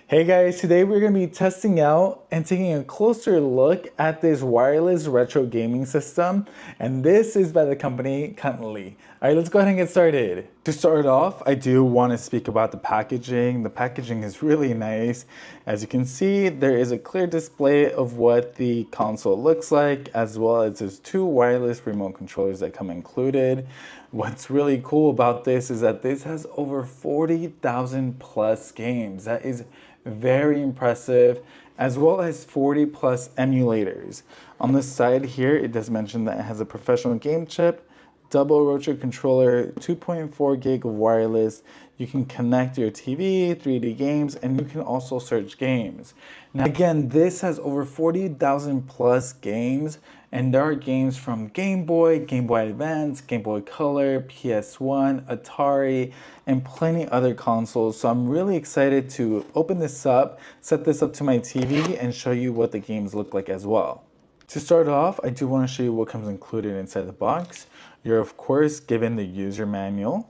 Hey guys, today we're going to be testing out and taking a closer look at this wireless retro gaming system, and this is by the company Cutley. Alright, let's go ahead and get started. To start off, I do want to speak about the packaging. The packaging is really nice. As you can see, there is a clear display of what the console looks like, as well as there's two wireless remote controllers that come included. What's really cool about this is that this has over 40,000 plus games. That is very impressive, as well as 40 plus emulators. On the side here, it does mention that it has a professional game chip, double rotor controller, 2.4 gig of wireless. You can connect your TV, 3D games, and you can also search games. Now again, this has over 40,000 plus games, and there are games from Game Boy, Game Boy Advance, Game Boy Color, PS1, Atari, and plenty other consoles. So I'm really excited to open this up, set this up to my TV, and show you what the games look like as well. To start off, I do want to show you what comes included inside the box. You're of course given the user manual.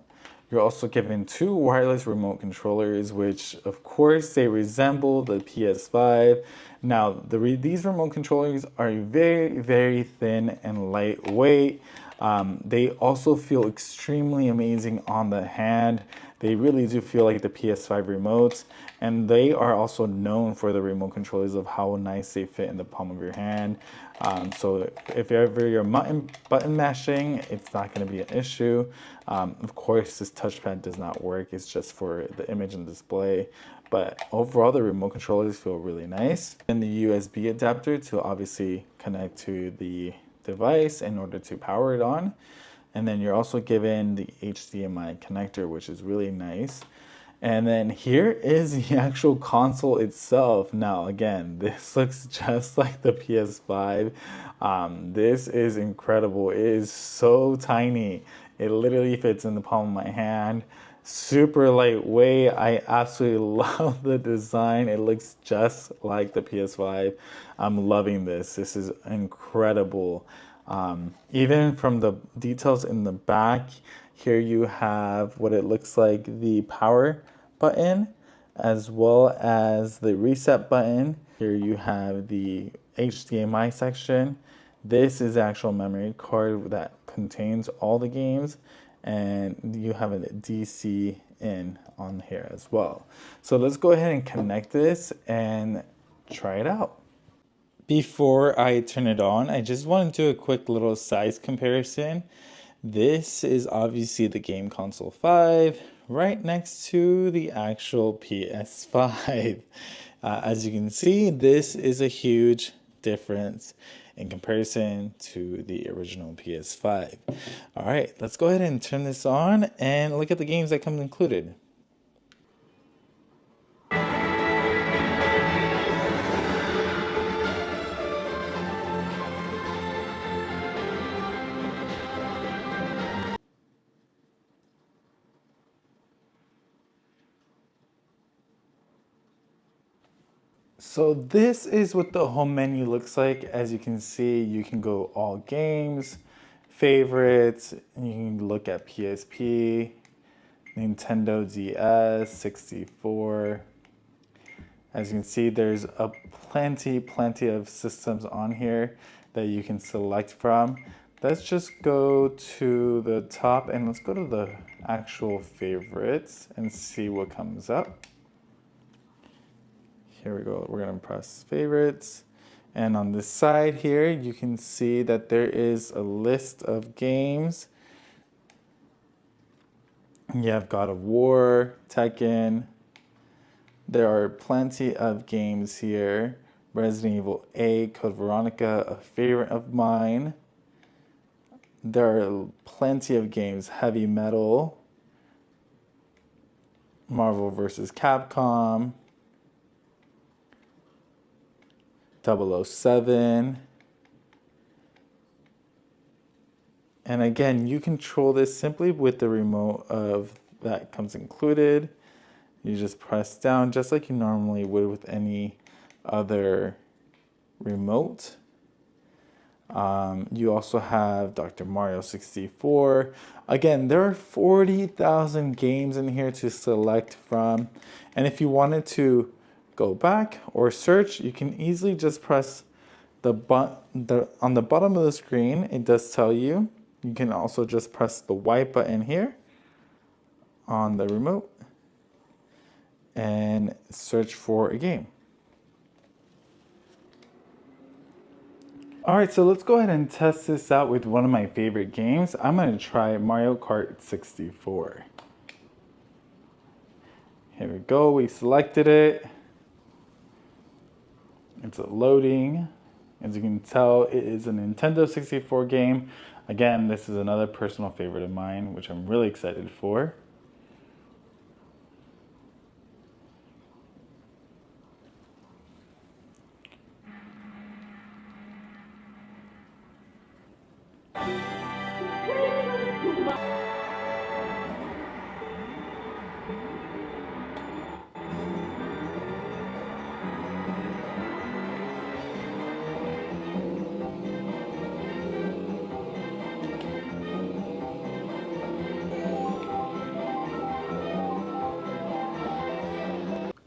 You're also given two wireless remote controllers, which of course they resemble the PS5. Now, these remote controllers are very thin and lightweight. They also feel extremely amazing on the hand. They really do feel like the PS5 remotes, and they are also known for the remote controllers of how nice they fit in the palm of your hand. So if ever you're button mashing, it's not going to be an issue. Of course, this touchpad does not work. It's just for the image and display. But overall, the remote controllers feel really nice. And the USB adapter to obviously connect to the device in order to power it on. And then you're also given the HDMI connector, which is really nice. And then here is the actual console itself. Now, again, this looks just like the PS5. This is incredible. It is so tiny. It literally fits in the palm of my hand. Super lightweight. I absolutely love the design. It looks just like the PS5. I'm loving this. This is incredible. Even from the details in the back, here you have what it looks like, the power button, as well as the reset button. Here you have the HDMI section. This is the actual memory card that contains all the games, and you have a DC in on here as well. So let's go ahead and connect this and try it out. Before I turn it on, I just want to do a quick little size comparison. This is obviously the game console 5 right next to the actual PS5. As you can see, this is a huge difference in comparison to the original PS5. All right, let's go ahead and turn this on and look at the games that come included. So this is what the home menu looks like. As you can see, you can go all games, favorites, and you can look at PSP, Nintendo DS, 64. As you can see, there's a plenty of systems on here that you can select from. Let's just go to the top and let's go to the actual favorites and see what comes up. Here we go, we're gonna press favorites. And on this side here, you can see that there is a list of games. You have God of War, Tekken. There are plenty of games here. Resident Evil 8, Code Veronica, a favorite of mine. There are plenty of games, Heavy Metal, Marvel vs. Capcom, 007. And again, you control this simply with the remote that comes included. You just press down just like you normally would with any other remote. You also have Dr. Mario 64. Again, there are 40,000 games in here to select from. And if you wanted to go back, or search, you can easily just press on the bottom of the screen, it does tell you. You can also just press the white button here on the remote and search for a game. All right, so let's go ahead and test this out with one of my favorite games. I'm gonna try Mario Kart 64. Here we go, we selected it. It's loading. As you can tell, it is a Nintendo 64 game. Again, this is another personal favorite of mine, which I'm really excited for.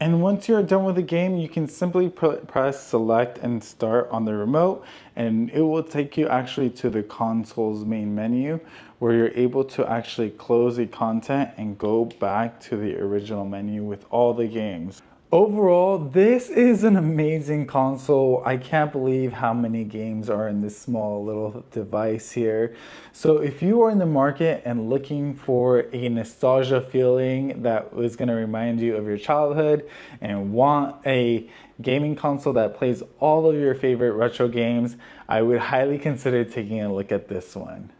And once you're done with the game, you can simply press select and start on the remote, and it will take you actually to the console's main menu where you're able to actually close the content and go back to the original menu with all the games. Overall, this is an amazing console. I can't believe how many games are in this small little device here. So if you are in the market and looking for a nostalgia feeling that is going to remind you of your childhood and want a gaming console that plays all of your favorite retro games, I would highly consider taking a look at this one.